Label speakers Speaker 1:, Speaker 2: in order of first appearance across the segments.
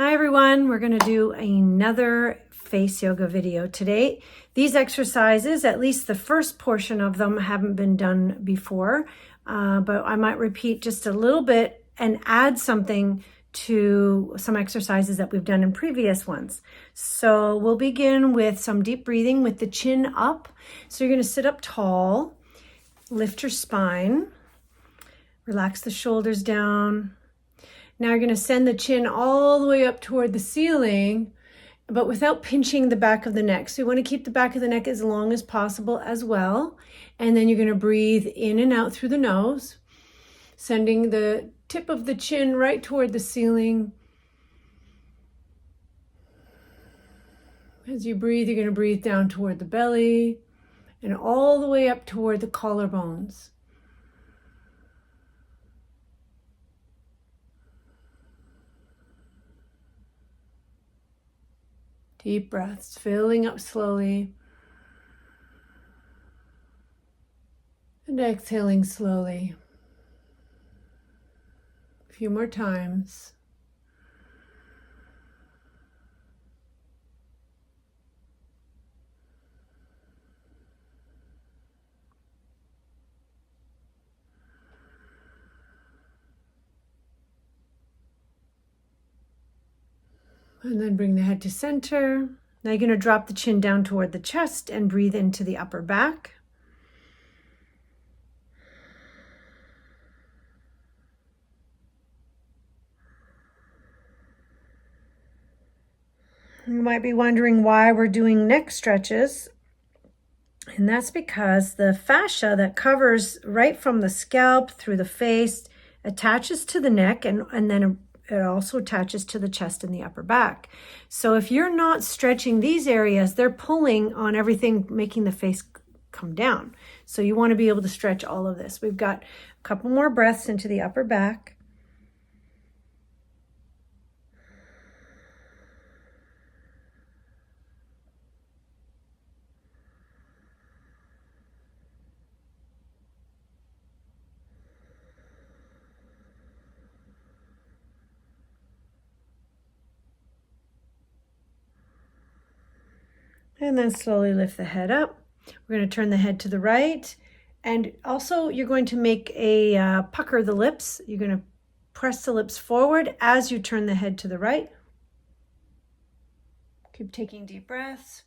Speaker 1: Hi everyone, we're going to do another face yoga video today. These exercises, at least the first portion of them, haven't been done before, but I might repeat just a little bit and add something to some exercises that we've done in previous ones. So we'll begin with some deep breathing with the chin up. So you're going to sit up tall, lift your spine, relax the shoulders down. Now you're going to send the chin all the way up toward the ceiling, but without pinching the back of the neck. So you want to keep the back of the neck as long as possible as well. And then you're going to breathe in and out through the nose, sending the tip of the chin right toward the ceiling. As you breathe, you're going to breathe down toward the belly and all the way up toward the collarbones. Deep breaths, filling up slowly and exhaling slowly. A few more times. And then bring the head to center. Now you're going to drop the chin down toward the chest and breathe into the upper back. You might be wondering why we're doing neck stretches. And that's because the fascia that covers right from the scalp through the face attaches to the neck and then it also attaches to the chest and the upper back. So if you're not stretching these areas, they're pulling on everything, making the face come down. So you want to be able to stretch all of this. We've got a couple more breaths into the upper back. And then slowly lift the head up. We're going to turn the head to the right. And also you're going to make a pucker the lips. You're going to press the lips forward as you turn the head to the right. Keep taking deep breaths.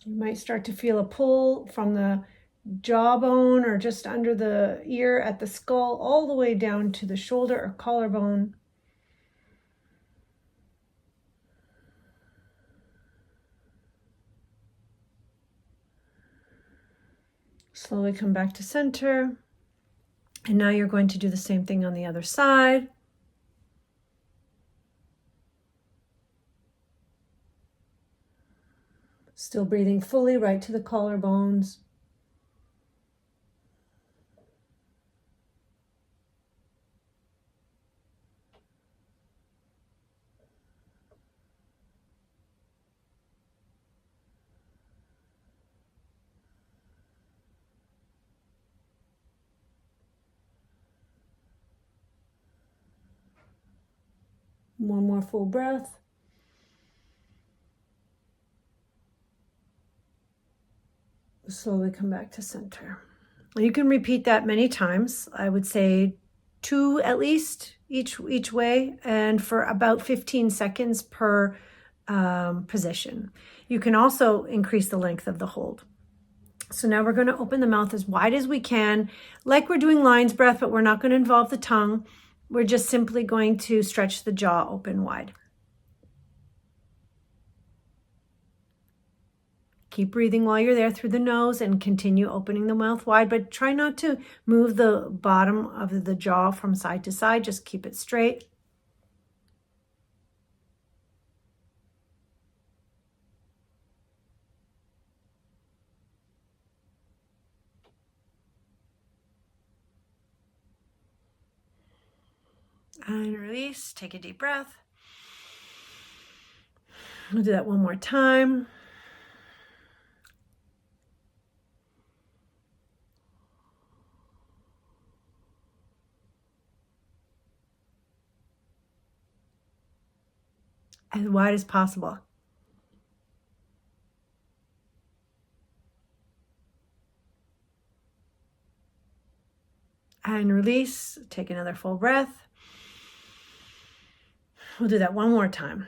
Speaker 1: You might start to feel a pull from the jawbone or just under the ear at the skull all the way down to the shoulder or collarbone. Slowly come back to center. And now you're going to do the same thing on the other side. Still breathing fully right to the collarbones. One more full breath. Slowly come back to center. You can repeat that many times. I would say 2 at least each way, and for about 15 seconds per position. You can also increase the length of the hold. So now we're going to open the mouth as wide as we can, like we're doing lion's breath, but we're not going to involve the tongue. We're just simply going to stretch the jaw open wide. Keep breathing while you're there through the nose and continue opening the mouth wide, but try not to move the bottom of the jaw from side to side. Just keep it straight. And release. Take a deep breath. We'll do that one more time. As wide as possible. And release. Take another full breath. We'll do that one more time.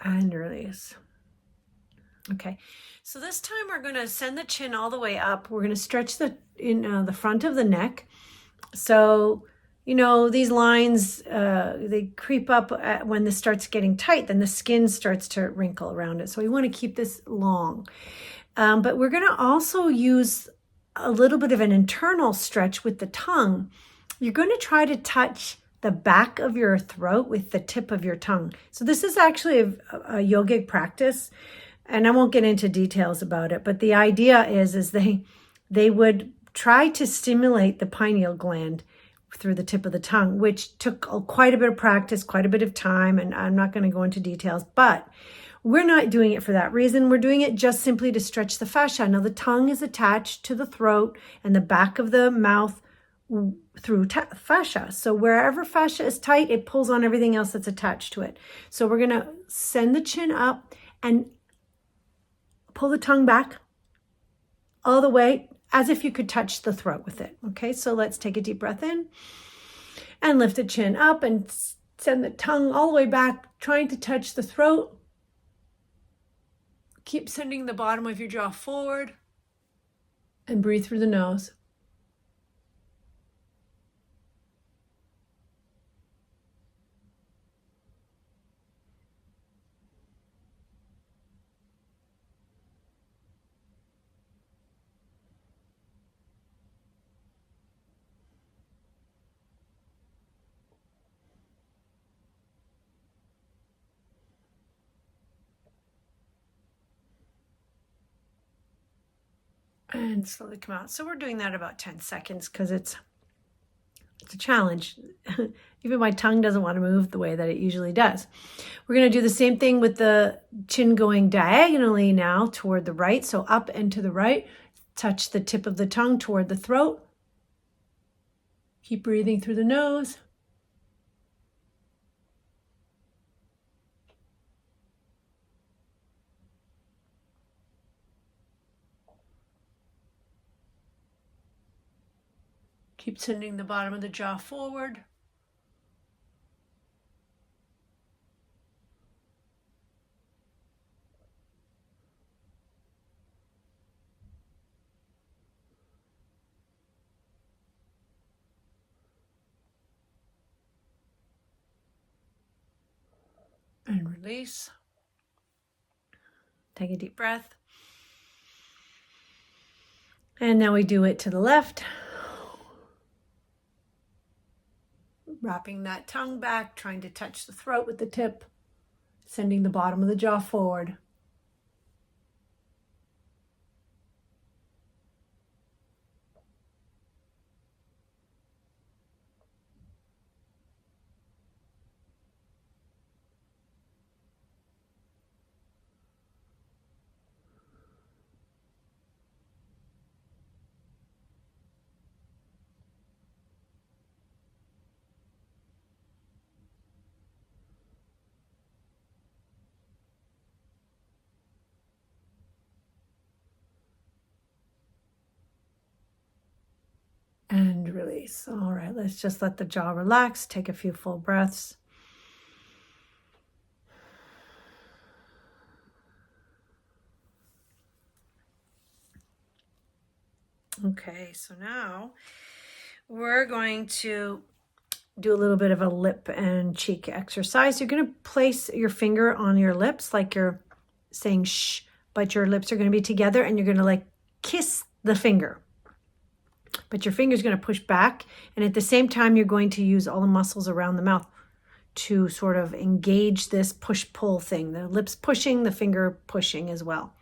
Speaker 1: And release. Okay, so this time we're going to send the chin all the way up. We're going to stretch the front of the neck. So, you know, these lines, they creep up when this starts getting tight, then the skin starts to wrinkle around it. So we want to keep this long. But we're going to also use a little bit of an internal stretch with the tongue. You're going to try to touch the back of your throat with the tip of your tongue. So this is actually a yogic practice, and I won't get into details about it, but the idea is they would try to stimulate the pineal gland through the tip of the tongue, which took quite a bit of practice, quite a bit of time, and I'm not going to go into details, but we're not doing it for that reason. We're doing it just simply to stretch the fascia. Now the tongue is attached to the throat and the back of the mouth through fascia. So wherever fascia is tight, it pulls on everything else that's attached to it. So we're going to send the chin up and pull the tongue back all the way as if you could touch the throat with it. Okay, so let's take a deep breath in and lift the chin up and send the tongue all the way back, trying to touch the throat. Keep sending the bottom of your jaw forward and breathe through the nose. And slowly come out. So we're doing that about 10 seconds because it's a challenge. Even my tongue doesn't want to move the way that it usually does. We're going to do the same thing with the chin going diagonally now toward the right. So up and to the right. Touch the tip of the tongue toward the throat. Keep breathing through the nose. Keep sending the bottom of the jaw forward. And release. Take a deep breath. And now we do it to the left. Wrapping that tongue back, trying to touch the throat with the tip, sending the bottom of the jaw forward. And release. All right, let's just let the jaw relax. Take a few full breaths. Okay, so now we're going to do a little bit of a lip and cheek exercise. You're going to place your finger on your lips like you're saying shh, but your lips are going to be together and you're going to like kiss the finger. but your finger's going to push back. And at the same time, you're going to use all the muscles around the mouth to sort of engage this push-pull thing. The lips pushing, the finger pushing as well.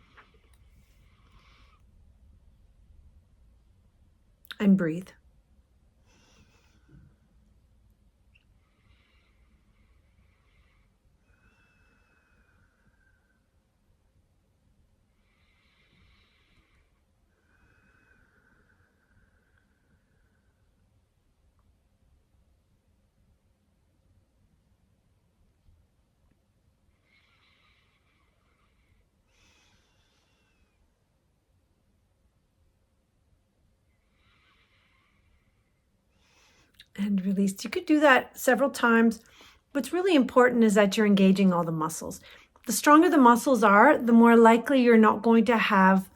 Speaker 1: And breathe. And release. You could do that several times. What's really important is that you're engaging all the muscles. The stronger the muscles are, the more likely you're not going to have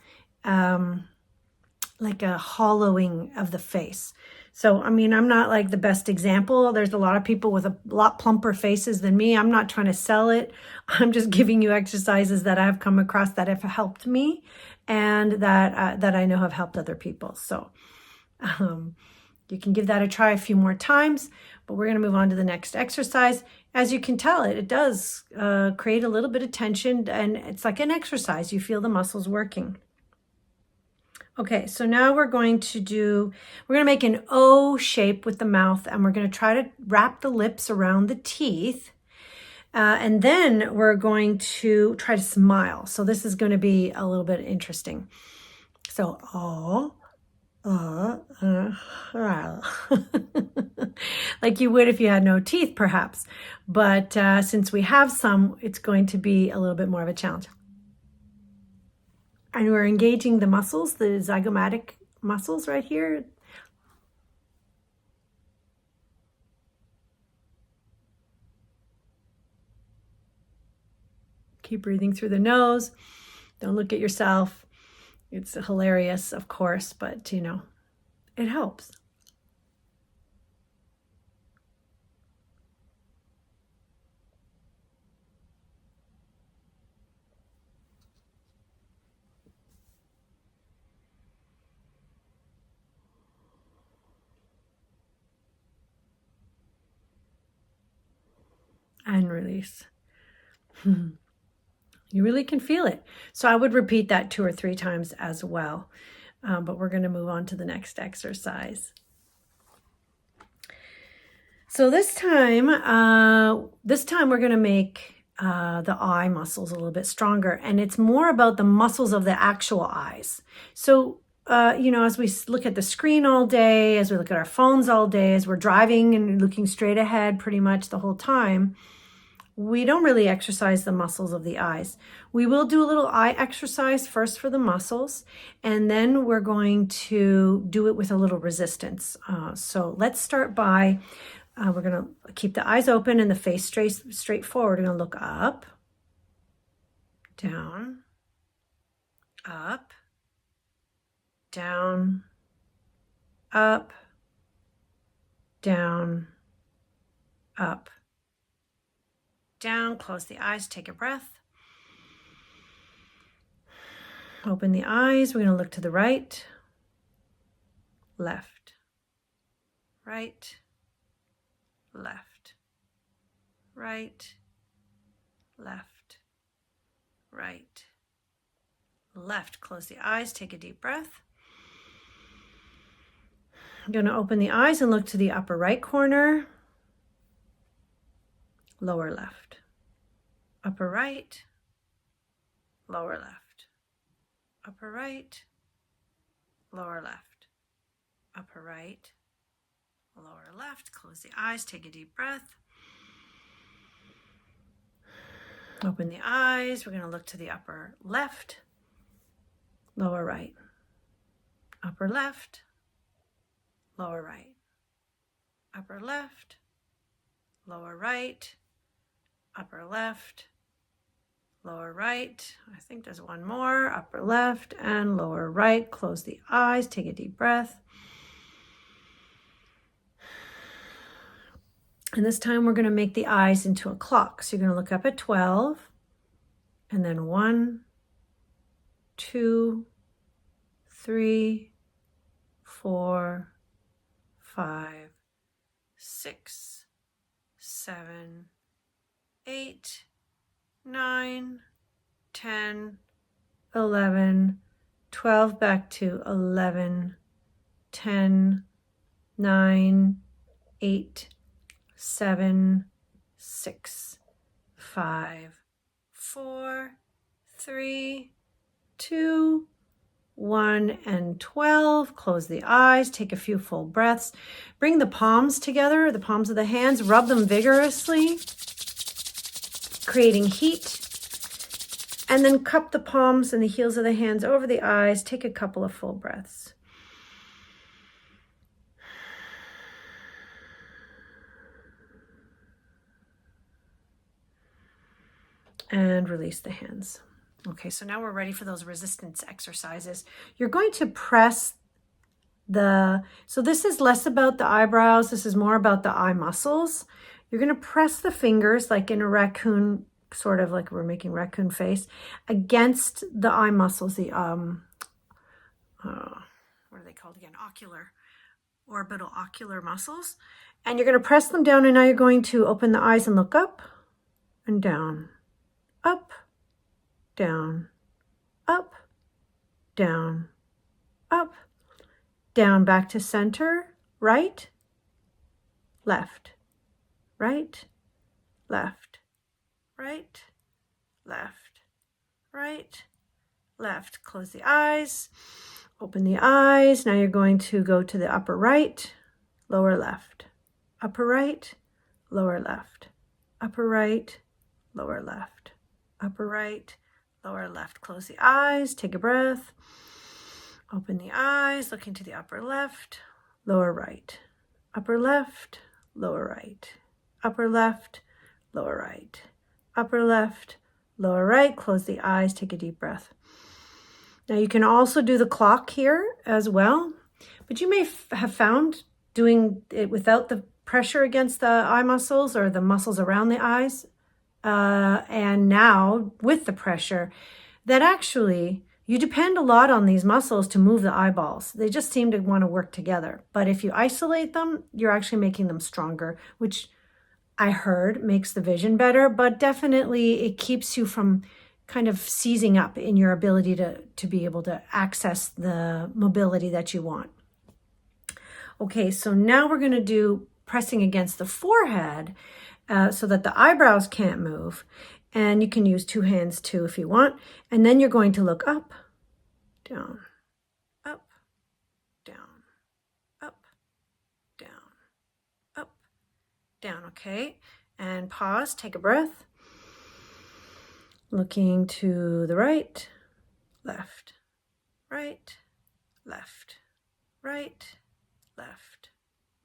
Speaker 1: like a hollowing of the face. So, I mean, I'm not like the best example. There's a lot of people with a lot plumper faces than me. I'm not trying to sell it. I'm just giving you exercises that I've come across that have helped me and that I know have helped other people. So, you can give that a try a few more times, but we're going to move on to the next exercise. As you can tell, it does create a little bit of tension, and it's like an exercise. You feel the muscles working. Okay, so now we're going to make an O shape with the mouth, and we're going to try to wrap the lips around the teeth. And then we're going to try to smile. So this is going to be a little bit interesting. So, O. Like you would if you had no teeth, perhaps. But since we have some, it's going to be a little bit more of a challenge. And we're engaging the muscles, the zygomatic muscles right here. Keep breathing through the nose. Don't look at yourself. It's hilarious, of course, but you know, it helps. And release. You really can feel it. So I would repeat that 2 or 3 times as well. But we're going to move on to the next exercise. So this time we're going to make the eye muscles a little bit stronger, and it's more about the muscles of the actual eyes. So, you know, as we look at the screen all day, as we look at our phones all day, as we're driving and looking straight ahead pretty much the whole time, we don't really exercise the muscles of the eyes. We will do a little eye exercise first for the muscles, and then we're going to do it with a little resistance. So let's start by, we're going to keep the eyes open and the face straight forward. We're going to look up, down, up, down, up, down, up, down. Close the eyes, take a breath. Open the eyes. We're going to look to the right, left, right, left, right, left, right, left. Close the eyes, take a deep breath. I'm going to open the eyes and look to the upper right corner, lower left, upper right, lower left, upper right, lower left, upper right, lower left. Close the eyes, take a deep breath. Open the eyes. We're going to look to the upper left, lower right, upper left, lower right, upper left, lower right, upper left, lower right. I think there's one more. Upper left and lower right. Close the eyes. Take a deep breath. And this time we're going to make the eyes into a clock. So you're going to look up at 12, and then 1, 2, 3, 4, 5, 6, 7, 8, 9, 10, 11, 12, back to 11, 10, 9, 8, 7, 6, 5, 4, 3, 2, 1, and 12. Close the eyes, take a few full breaths. Bring the palms together, the palms of the hands, rub them vigorously, creating heat. And then cup the palms and the heels of the hands over the eyes. Take a couple of full breaths. And release the hands. Okay, so now we're ready for those resistance exercises. You're going to press so this is less about the eyebrows, this is more about the eye muscles. You're going to press the fingers like in a raccoon, sort of like we're making raccoon face, against the eye muscles, the, what are they called again? Orbital ocular muscles. And you're going to press them down, and now you're going to open the eyes and look up and down, up, down, up, down, up, down, back to center, right, left, right, left, right, left, right, left. Close the eyes, open the eyes. Now you're going to go to the upper right, lower left, upper right, lower left, upper right, lower left, upper right, lower left. Close the eyes, take a breath. Open the eyes, looking to the upper left, lower right, upper left, lower right, upper left, lower right, upper left, lower right. Close the eyes, take a deep breath. Now you can also do the clock here as well, but you may have found doing it without the pressure against the eye muscles or the muscles around the eyes, and now with the pressure, that actually you depend a lot on these muscles to move the eyeballs. They just seem to want to work together. But if you isolate them, you're actually making them stronger, which I heard makes the vision better, but definitely it keeps you from kind of seizing up in your ability to be able to access the mobility that you want. Okay, so now we're going to do pressing against the forehead so that the eyebrows can't move. And you can use two hands too if you want. And then you're going to look up, down, up, down, up, down, up, down. Okay, and pause, take a breath. Looking to the right, left, right, left, right, left,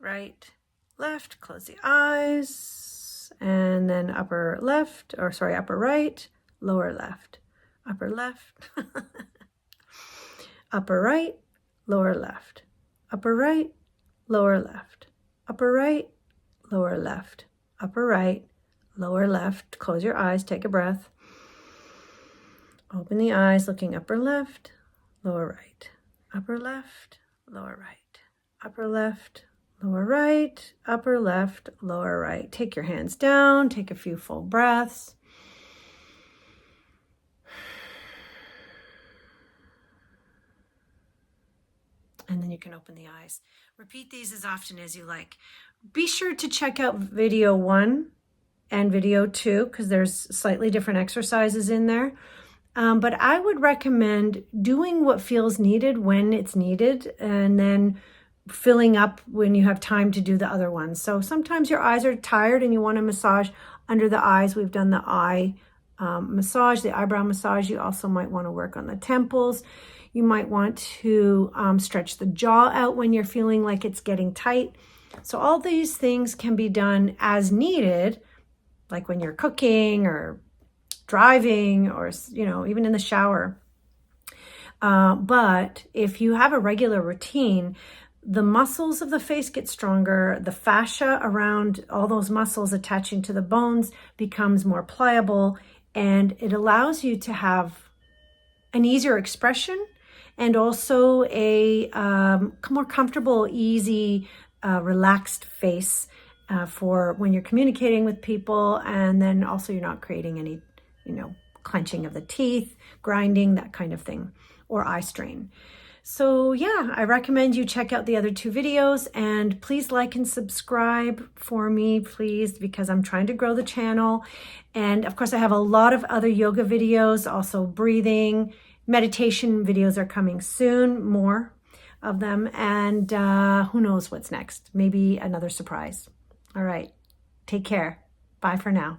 Speaker 1: right, left. Close the eyes. And then upper right, lower left, upper left, upper right, lower left, upper right, lower left, upper right, lower left, upper right, lower left. Close your eyes, take a breath. Open the eyes, looking upper left, lower right, upper left, lower right, upper left, lower right, upper left, lower right. Take your hands down, take a few full breaths. And then you can open the eyes. Repeat these as often as you like. Be sure to check out video 1 and video 2 because there's slightly different exercises in there. But I would recommend doing what feels needed when it's needed, and then filling up when you have time to do the other ones. So sometimes your eyes are tired and you want to massage under the eyes. We've done the eye massage, the eyebrow massage. You also might want to work on the temples. You might want to stretch the jaw out when you're feeling like it's getting tight. So all these things can be done as needed, like when you're cooking or driving or, even in the shower. But if you have a regular routine, the muscles of the face get stronger. The fascia around all those muscles attaching to the bones becomes more pliable, and it allows you to have an easier expression and also a more comfortable, easy, relaxed face for when you're communicating with people. And then also you're not creating any, clenching of the teeth, grinding, that kind of thing, or eye strain. So yeah, I recommend you check out the other 2 videos, and please like and subscribe for me, please, because I'm trying to grow the channel. And of course I have a lot of other yoga videos, also breathing, meditation videos are coming soon, more of them. And who knows what's next, maybe another surprise. All right, take care. Bye for now.